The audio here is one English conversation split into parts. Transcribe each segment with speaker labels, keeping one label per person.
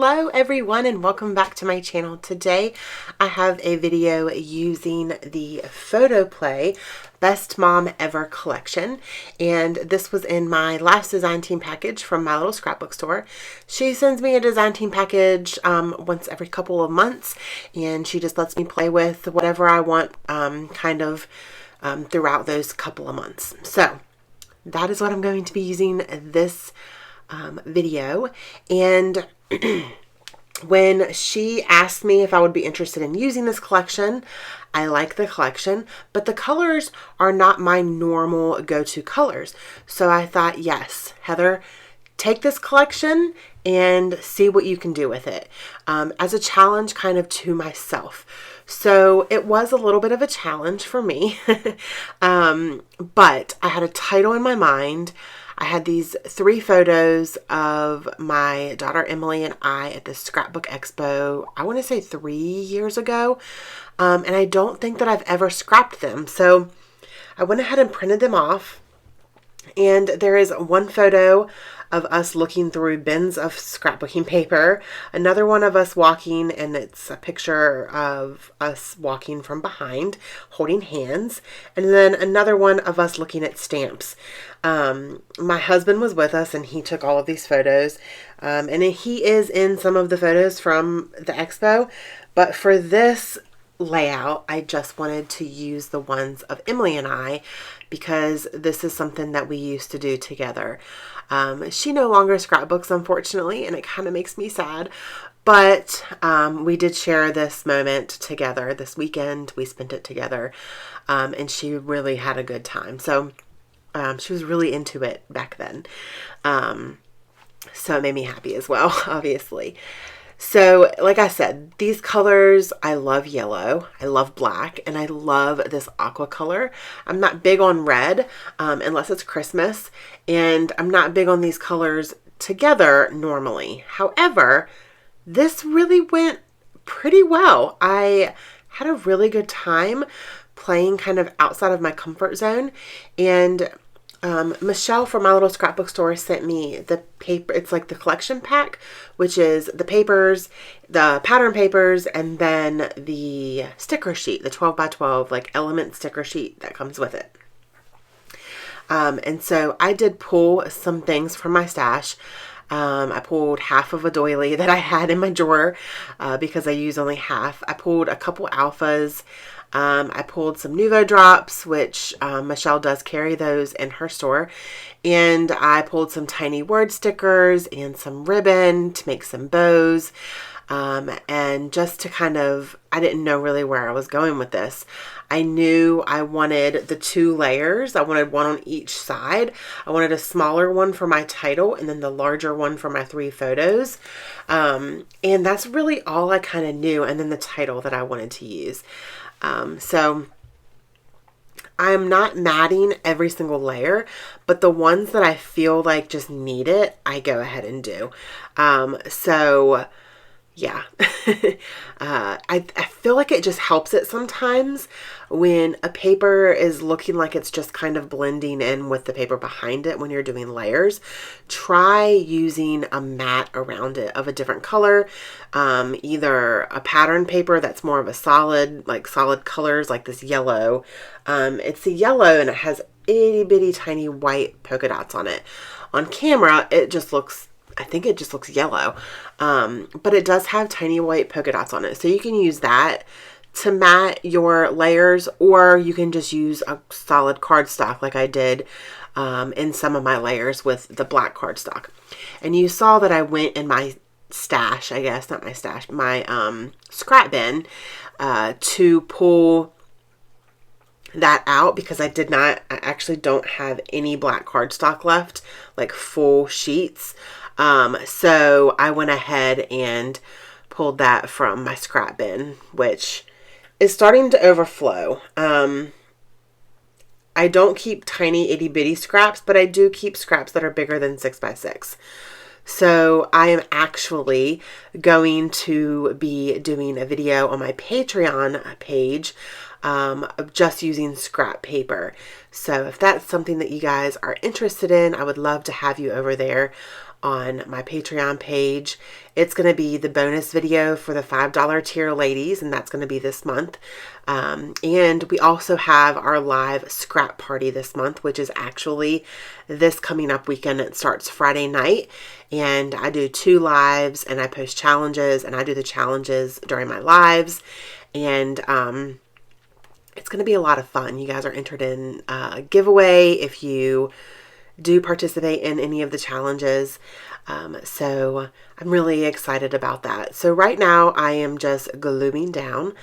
Speaker 1: Hello everyone and welcome back to my channel. Today I have a video using the Photo Play Best Mom Ever collection, and this was in my last design team package from my little scrapbook store. She sends me a design team package once every couple of months, and she just lets me play with whatever I want throughout those couple of months. So that is what I'm going to be using this video. And when she asked me if I would be interested in using this collection, I like the collection, but the colors are not my normal go-to colors. So I thought, yes, Heather, take this collection and see what you can do with it, as a challenge kind of to myself. So it was a little bit of a challenge for me, but I had a title in my mind. I had these 3 photos of my daughter Emily and I at the Scrapbook Expo, I want to say 3 years ago, and I don't think that I've ever scrapped them. So I went ahead and printed them off, and there is one photo of us looking through bins of scrapbooking paper, another one of us walking, and it's a picture of us walking from behind holding hands, and then another one of us looking at stamps. My husband was with us and he took all of these photos, and he is in some of the photos from the expo, but for this layout I just wanted to use the ones of Emily and I because this is something that we used to do together. She no longer scrapbooks, unfortunately, and it kind of makes me sad, but we did share this moment together. This weekend we spent it together, and she really had a good time. So she was really into it back then, so it made me happy as well, obviously. So like I said, these colors, I love yellow, I love black, and I love this aqua color. I'm not big on red unless it's Christmas, and I'm not big on these colors together normally. However, this really went pretty well. I had a really good time playing kind of outside of my comfort zone, and Michelle from my little scrapbook store sent me the paper. It's like the collection pack, which is the papers, the pattern papers, and then the sticker sheet, the 12 by 12 like element sticker sheet that comes with it. And so I did pull some things from my stash. I pulled half of a doily that I had in my drawer because I use only half. I pulled a couple alphas. I pulled some Nuvo drops, which Michelle does carry those in her store. And I pulled some tiny word stickers and some ribbon to make some bows. And just to kind of, I didn't know really where I was going with this. I knew I wanted the 2 layers. I wanted one on each side. I wanted a smaller one for my title and then the larger one for my 3 photos. And that's really all I kind of knew. And then the title that I wanted to use. So I'm not matting every single layer, but the ones that I feel like just need it, I go ahead and do. So yeah, I feel like it just helps it sometimes when a paper is looking like it's just kind of blending in with the paper behind it when you're doing layers. Try using a mat around it of a different color, either a pattern paper that's more of a solid colors like this yellow. It's a yellow and it has itty bitty tiny white polka dots on it. On camera, it just looks, I think it just looks yellow, but it does have tiny white polka dots on it. So you can use that to mat your layers, or you can just use a solid cardstock like I did in some of my layers with the black cardstock. And you saw that I went in my stash, I guess, not my stash, my scrap bin to pull that out because I actually don't have any black cardstock left, like full sheets. So I went ahead and pulled that from my scrap bin, which is starting to overflow. I don't keep tiny itty bitty scraps, but I do keep scraps that are bigger than 6 by 6. So I am actually going to be doing a video on my Patreon page of just using scrap paper. So if that's something that you guys are interested in, I would love to have you over there on my Patreon page. It's going to be the bonus video for the $5 tier ladies, and that's going to be this month. And we also have our live scrap party this month, which is actually this coming up weekend. It starts Friday night, and I do 2 lives, and I post challenges, and I do the challenges during my lives. And it's going to be a lot of fun. You guys are entered in a giveaway if you do participate in any of the challenges. So I'm really excited about that. So right now I am just gluing down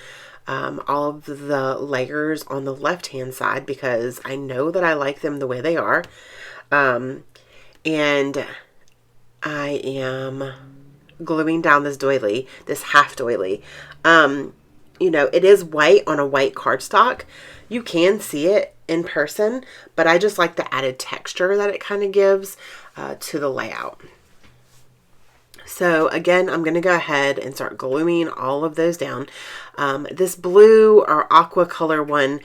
Speaker 1: all of the layers on the left hand side because I know that I like them the way they are. And I am gluing down this doily, this half doily. You know, it is white on a white cardstock. You can see it in person, but I just like the added texture that it kind of gives to the layout. So again, I'm going to go ahead and start gluing all of those down. This blue or aqua color one,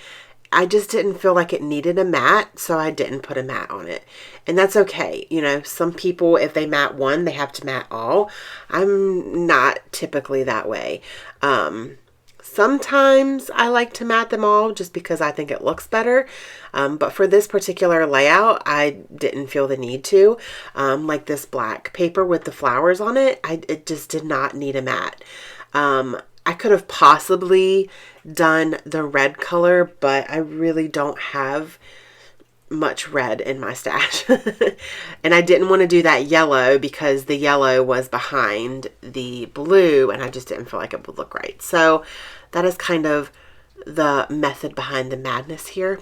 Speaker 1: I just didn't feel like it needed a mat, so I didn't put a mat on it. And that's okay. You know, some people, if they mat one, they have to mat all. I'm not typically that way. Sometimes I like to mat them all just because I think it looks better. But for this particular layout, I didn't feel the need to. Like this black paper with the flowers on it, it just did not need a mat. I could have possibly done the red color, but I really don't have much red in my stash. And I didn't want to do that yellow because the yellow was behind the blue and I just didn't feel like it would look right. So that is kind of the method behind the madness here.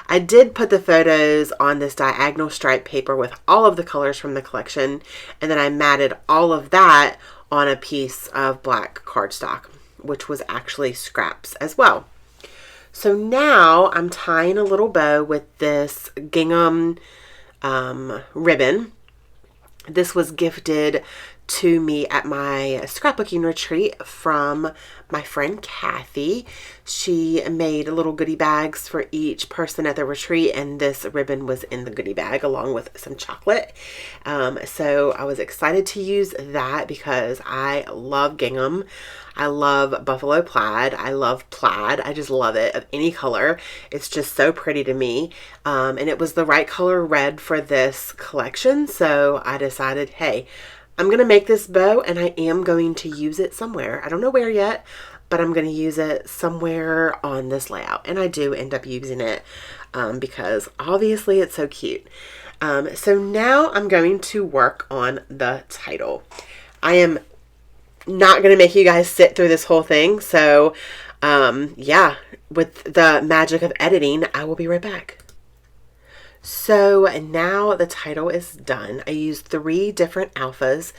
Speaker 1: I did put the photos on this diagonal stripe paper with all of the colors from the collection, and then I matted all of that on a piece of black cardstock, which was actually scraps as well. So now I'm tying a little bow with this gingham ribbon. This was gifted to me at my scrapbooking retreat from my friend Kathy. She made little goodie bags for each person at the retreat, and this ribbon was in the goodie bag along with some chocolate. So I was excited to use that because I love gingham. I love buffalo plaid. I love plaid. I just love it of any color. It's just so pretty to me. And it was the right color red for this collection. So I decided, hey, I'm going to make this bow and I am going to use it somewhere. I don't know where yet, but I'm going to use it somewhere on this layout. And I do end up using it because obviously it's so cute. So now I'm going to work on the title. I am not going to make you guys sit through this whole thing. So yeah, with the magic of editing, I will be right back. So now the title is done. I used 3 different alphas.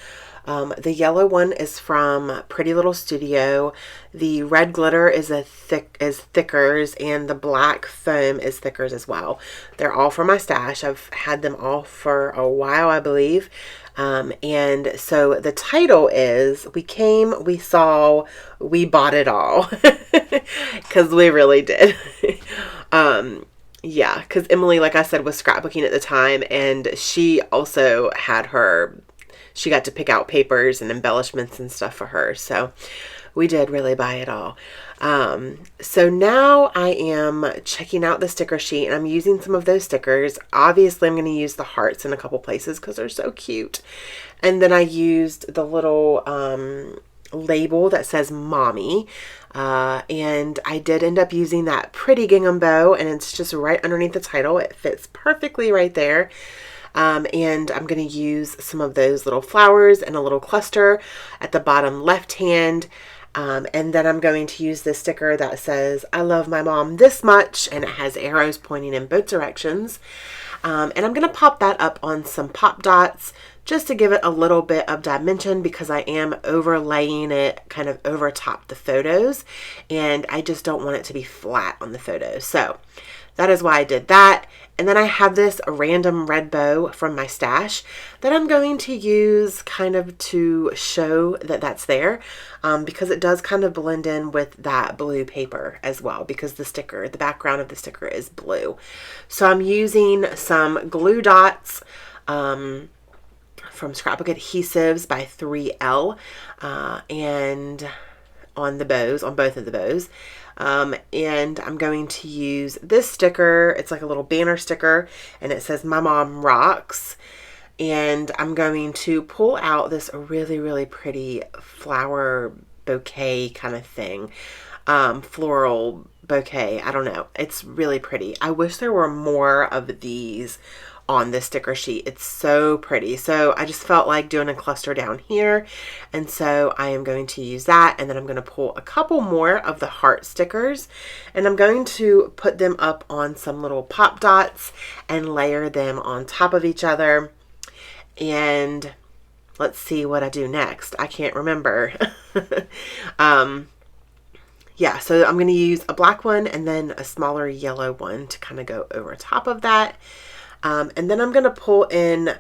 Speaker 1: The yellow one is from Pretty Little Studio. The red glitter is Thickers, and the black foam is Thickers as well. They're all from my stash. I've had them all for a while, I believe. And so the title is We Came, We Saw, We Bought It All. Because we really did. Yeah, because Emily, like I said, was scrapbooking at the time, and she also had she got to pick out papers and embellishments and stuff for her. So we did really buy it all. So now I am checking out the sticker sheet, and I'm using some of those stickers. Obviously, I'm going to use the hearts in a couple places because they're so cute. And then I used the little label that says Mommy. And I did end up using that pretty gingham bow, and it's just right underneath the title. It fits perfectly right there. And I'm going to use some of those little flowers and a little cluster at the bottom left hand. And then I'm going to use this sticker that says, I love my mom this much, and it has arrows pointing in both directions. And I'm going to pop that up on some pop dots just to give it a little bit of dimension because I am overlaying it kind of over top the photos, and I just don't want it to be flat on the photos. So that is why I did that. And then I have this random red bow from my stash that I'm going to use kind of to show that that's there, because it does kind of blend in with that blue paper as well, because the background of the sticker is blue. So I'm using some glue dots from Scrapbook Adhesives by 3L, and on the bows, on both of the bows. And I'm going to use this sticker. It's like a little banner sticker, and it says "My Mom Rocks." And I'm going to pull out this really, really pretty flower bouquet kind of thing. Floral bouquet. I don't know. It's really pretty. I wish there were more of these on this sticker sheet. It's so pretty. So I just felt like doing a cluster down here. And so I am going to use that. And then I'm going to pull a couple more of the heart stickers. And I'm going to put them up on some little pop dots and layer them on top of each other. And let's see what I do next. I can't remember. Yeah, so I'm going to use a black one and then a smaller yellow one to kind of go over top of that. And then I'm going to pull in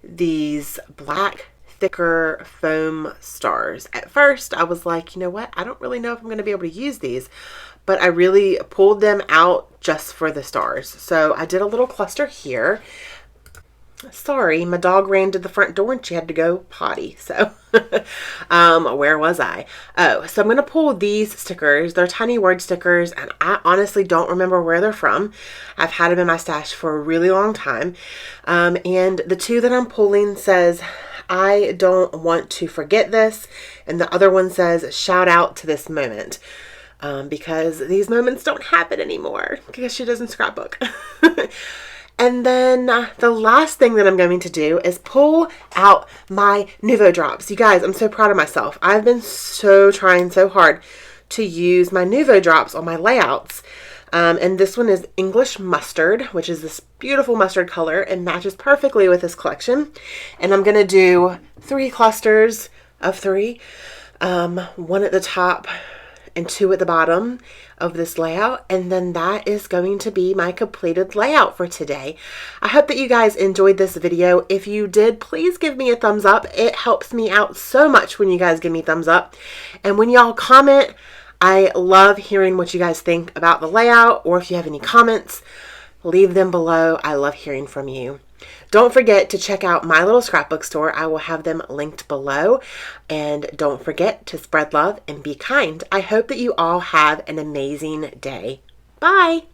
Speaker 1: these black, thicker foam stars. At first, I was like, you know what? I don't really know if I'm going to be able to use these, but I really pulled them out just for the stars. So I did a little cluster here. Sorry, my dog ran to the front door and she had to go potty. So, where was I? Oh, so I'm going to pull these stickers. They're tiny word stickers, and I honestly don't remember where they're from. I've had them in my stash for a really long time. And the two that I'm pulling says, "I don't want to forget this." And the other one says, "Shout out to this moment." Because these moments don't happen anymore because she doesn't scrapbook. And then the last thing that I'm going to do is pull out my Nuvo drops. You guys, I'm so proud of myself. I've been trying so hard to use my Nuvo drops on my layouts. And this one is English Mustard, which is this beautiful mustard color and matches perfectly with this collection. And I'm going to do 3 clusters of 3, one at the top and 2 at the bottom of this layout, and then that is going to be my completed layout for today. I hope that you guys enjoyed this video. If you did, please give me a thumbs up. It helps me out so much when you guys give me thumbs up. And when y'all comment, I love hearing what you guys think about the layout, or if you have any comments, leave them below. I love hearing from you. Don't forget to check out my little scrapbook store. I will have them linked below. And don't forget to spread love and be kind. I hope that you all have an amazing day. Bye.